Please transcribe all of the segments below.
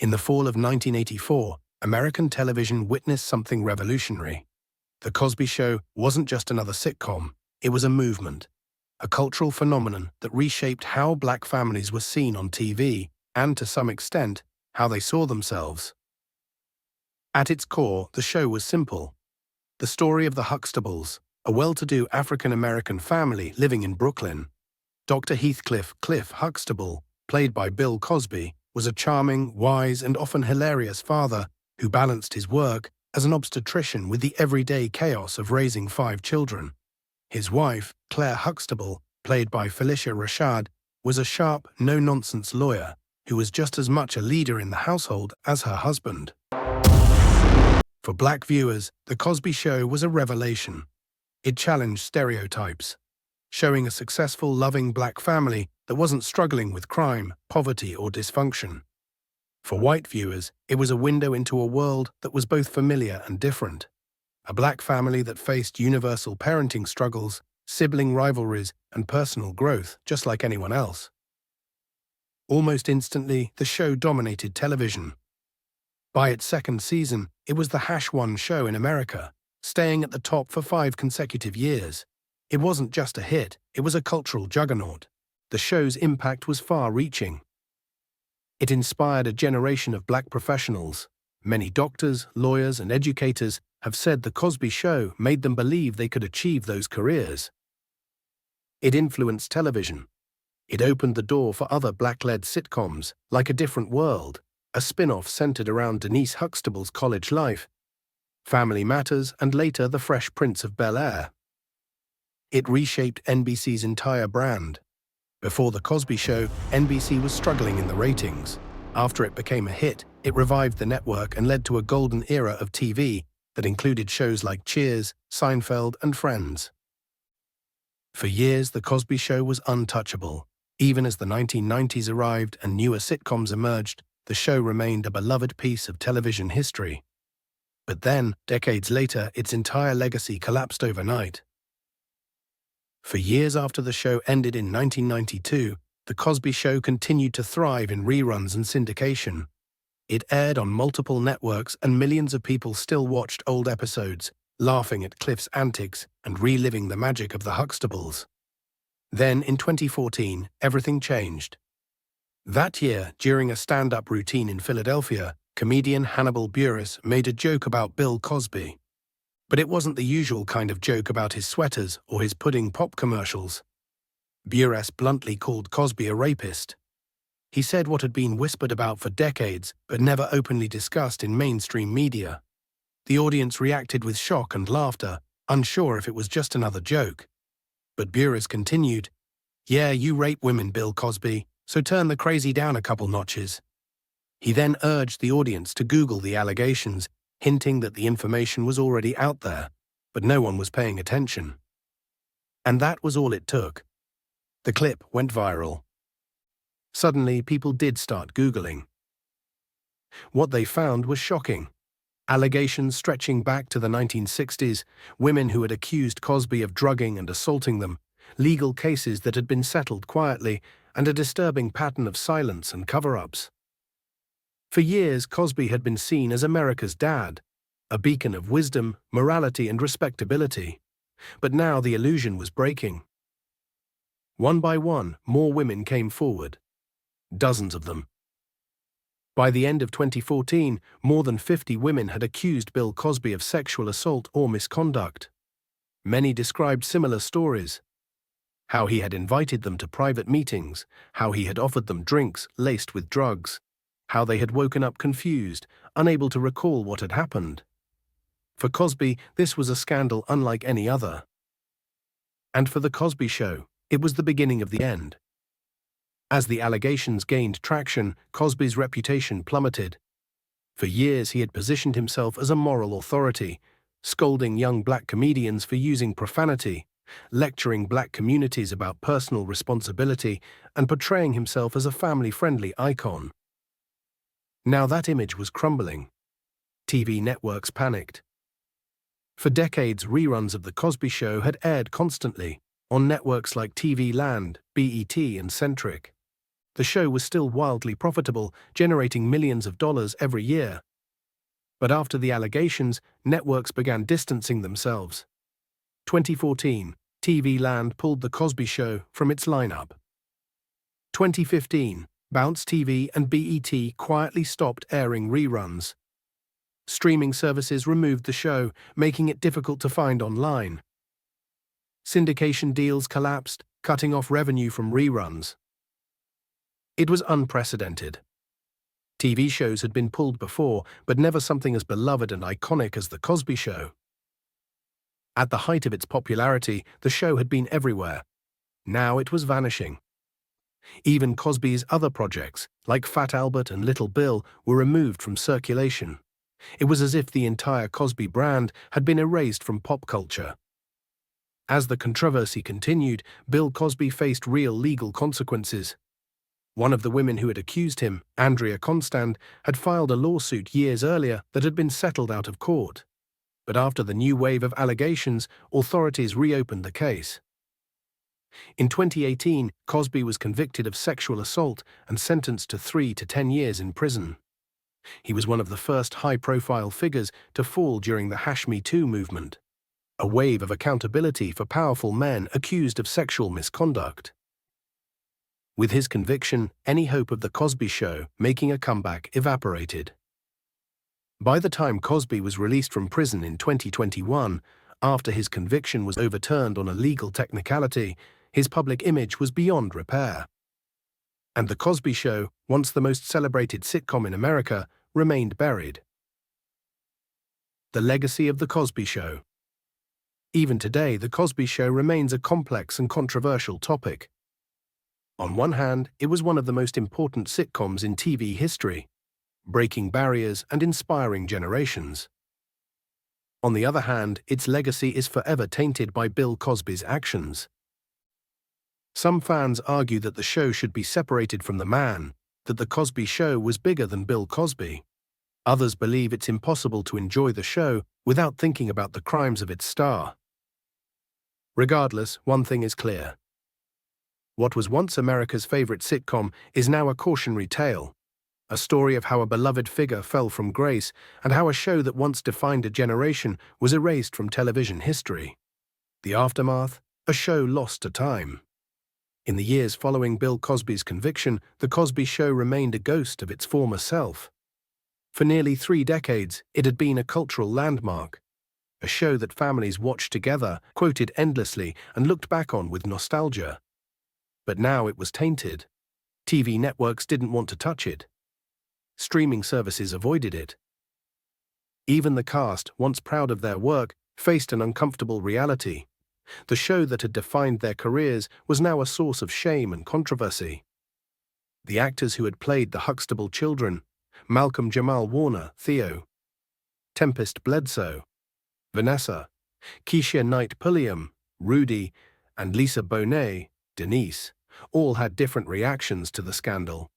In the fall of 1984, American television witnessed something revolutionary. The Cosby Show wasn't just another sitcom, it was a movement, a cultural phenomenon that reshaped how black families were seen on TV and, to some extent, how they saw themselves. At its core, the show was simple. The story of the Huxtables, a well-to-do African-American family living in Brooklyn. Dr. Heathcliff "Cliff" Huxtable, played by Bill Cosby, was a charming, wise, and often hilarious father who balanced his work as an obstetrician with the everyday chaos of raising 5 children. His wife, Claire Huxtable, played by Felicia Rashad, was a sharp, no-nonsense lawyer who was just as much a leader in the household as her husband. For black viewers, The Cosby Show was a revelation. It challenged stereotypes, showing a successful, loving black family that wasn't struggling with crime, poverty, or dysfunction. For white viewers, it was a window into a world that was both familiar and different. A black family that faced universal parenting struggles, sibling rivalries, and personal growth, just like anyone else. Almost instantly, the show dominated television. By its second season, it was the #1 show in America, staying at the top for 5 consecutive years. It wasn't just a hit, it was a cultural juggernaut. The show's impact was far-reaching. It inspired a generation of black professionals. Many doctors, lawyers, and educators have said The Cosby Show made them believe they could achieve those careers. It influenced television. It opened the door for other black-led sitcoms, like A Different World, a spin-off centered around Denise Huxtable's college life, Family Matters, and later The Fresh Prince of Bel-Air. It reshaped NBC's entire brand. Before The Cosby Show, NBC was struggling in the ratings. After it became a hit, it revived the network and led to a golden era of TV that included shows like Cheers, Seinfeld, and Friends. For years, The Cosby Show was untouchable. Even as the 1990s arrived and newer sitcoms emerged, the show remained a beloved piece of television history. But then, decades later, its entire legacy collapsed overnight. For years after the show ended in 1992, The Cosby Show continued to thrive in reruns and syndication. It aired on multiple networks and millions of people still watched old episodes, laughing at Cliff's antics and reliving the magic of the Huxtables. Then, in 2014, everything changed. That year, during a stand-up routine in Philadelphia, comedian Hannibal Buress made a joke about Bill Cosby. But it wasn't the usual kind of joke about his sweaters or his pudding pop commercials. Buress bluntly called Cosby a rapist. He said what had been whispered about for decades but never openly discussed in mainstream media. The audience reacted with shock and laughter, unsure if it was just another joke. But Buress continued, "Yeah, you rape women, Bill Cosby, so turn the crazy down a couple notches." He then urged the audience to Google the allegations, hinting that the information was already out there, but no one was paying attention. And that was all it took. The clip went viral. Suddenly, people did start Googling. What they found was shocking. Allegations stretching back to the 1960s, women who had accused Cosby of drugging and assaulting them, legal cases that had been settled quietly, and a disturbing pattern of silence and cover-ups. For years, Cosby had been seen as America's dad, a beacon of wisdom, morality, and respectability. But now the illusion was breaking. One by one, more women came forward. Dozens of them. By the end of 2014, more than 50 women had accused Bill Cosby of sexual assault or misconduct. Many described similar stories. How he had invited them to private meetings, how he had offered them drinks laced with drugs, how they had woken up confused, unable to recall what had happened. For Cosby, this was a scandal unlike any other. And for The Cosby Show, it was the beginning of the end. As the allegations gained traction, Cosby's reputation plummeted. For years, he had positioned himself as a moral authority, scolding young black comedians for using profanity, lecturing black communities about personal responsibility, and portraying himself as a family-friendly icon. Now that image was crumbling. TV networks panicked. For decades, reruns of The Cosby Show had aired constantly, on networks like TV Land, BET, and Centric. the show was still wildly profitable, generating millions of dollars every year. But after the allegations, networks began distancing themselves. 2014, TV Land pulled The Cosby Show from its lineup. 2015, Bounce TV and BET quietly stopped airing reruns. Streaming services removed the show, making it difficult to find online. Syndication deals collapsed, cutting off revenue from reruns. It was unprecedented. TV shows had been pulled before, but never something as beloved and iconic as The Cosby Show. At the height of its popularity, the show had been everywhere. Now it was vanishing. Even Cosby's other projects, like Fat Albert and Little Bill, were removed from circulation. It was as if the entire Cosby brand had been erased from pop culture. As the controversy continued, Bill Cosby faced real legal consequences. One of the women who had accused him, Andrea Constand, had filed a lawsuit years earlier that had been settled out of court. But after the new wave of allegations, authorities reopened the case. In 2018, Cosby was convicted of sexual assault and sentenced to 3 to 10 years in prison. He was one of the first high-profile figures to fall during the #Me Too movement, a wave of accountability for powerful men accused of sexual misconduct. With his conviction, any hope of The Cosby Show making a comeback evaporated. By the time Cosby was released from prison in 2021, after his conviction was overturned on a legal technicality, his public image was beyond repair. And The Cosby Show, once the most celebrated sitcom in America, remained buried. The legacy of The Cosby Show. Even today, The Cosby Show remains a complex and controversial topic. On one hand, it was one of the most important sitcoms in TV history, breaking barriers and inspiring generations. On the other hand, its legacy is forever tainted by Bill Cosby's actions. Some fans argue that the show should be separated from the man, that The Cosby Show was bigger than Bill Cosby. Others believe it's impossible to enjoy the show without thinking about the crimes of its star. Regardless, one thing is clear. What was once America's favorite sitcom is now a cautionary tale, a story of how a beloved figure fell from grace and how a show that once defined a generation was erased from television history. The aftermath, a show lost to time. In the years following Bill Cosby's conviction, The Cosby Show remained a ghost of its former self. For nearly 3 decades, it had been a cultural landmark, a show that families watched together, quoted endlessly, and looked back on with nostalgia. But now it was tainted. TV networks didn't want to touch it. Streaming services avoided it. Even the cast, once proud of their work, faced an uncomfortable reality. The show that had defined their careers was now a source of shame and controversy. The actors who had played the Huxtable children, Malcolm Jamal Warner, Theo, Tempest Bledsoe, Vanessa, Keisha Knight Pulliam, Rudy, and Lisa Bonet, Denise, all had different reactions to the scandal.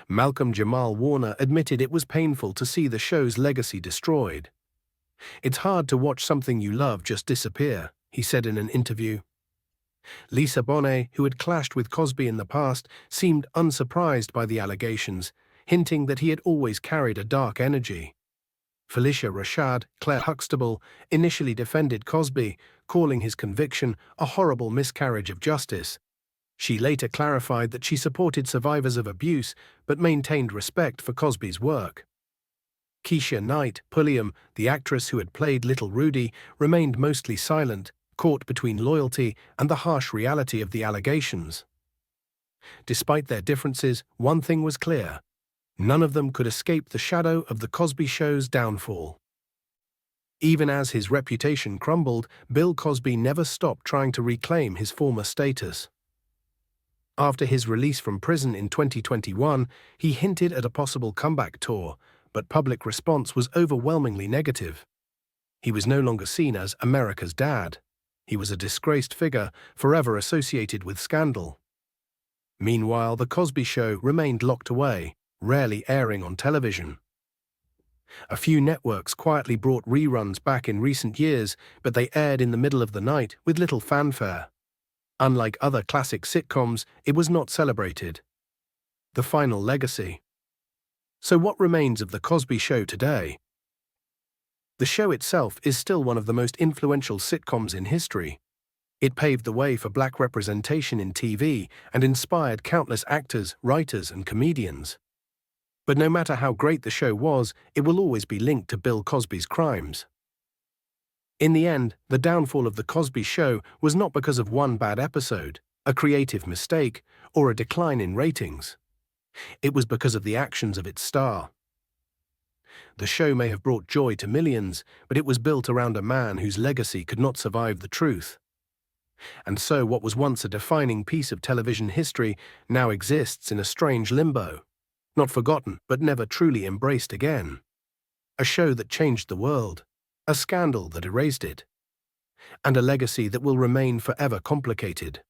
Malcolm Jamal Warner admitted it was painful to see the show's legacy destroyed. "It's hard to watch something you love just disappear," he said in an interview. Lisa Bonet, who had clashed with Cosby in the past, seemed unsurprised by the allegations, hinting that he had always carried a dark energy. Felicia Rashad, Claire Huxtable, initially defended Cosby, calling his conviction a horrible miscarriage of justice. She later clarified that she supported survivors of abuse but maintained respect for Cosby's work. Keisha Knight Pulliam, the actress who had played Little Rudy, remained mostly silent, caught between loyalty and the harsh reality of the allegations. Despite their differences, one thing was clear. None of them could escape the shadow of The Cosby Show's downfall. Even as his reputation crumbled, Bill Cosby never stopped trying to reclaim his former status. After his release from prison in 2021, he hinted at a possible comeback tour, but public response was overwhelmingly negative. He was no longer seen as America's dad. He was a disgraced figure, forever associated with scandal. Meanwhile, The Cosby Show remained locked away, rarely airing on television. A few networks quietly brought reruns back in recent years, but they aired in the middle of the night with little fanfare. Unlike other classic sitcoms, it was not celebrated. The final legacy. So what remains of The Cosby Show today? The show itself is still one of the most influential sitcoms in history. It paved the way for black representation in TV and inspired countless actors, writers, and comedians. But no matter how great the show was, it will always be linked to Bill Cosby's crimes. In the end, the downfall of The Cosby Show was not because of one bad episode, a creative mistake, or a decline in ratings. It was because of the actions of its star. The show may have brought joy to millions, but it was built around a man whose legacy could not survive the truth. And so what was once a defining piece of television history now exists in a strange limbo, not forgotten but never truly embraced again. A show that changed the world, a scandal that erased it, and a legacy that will remain forever complicated.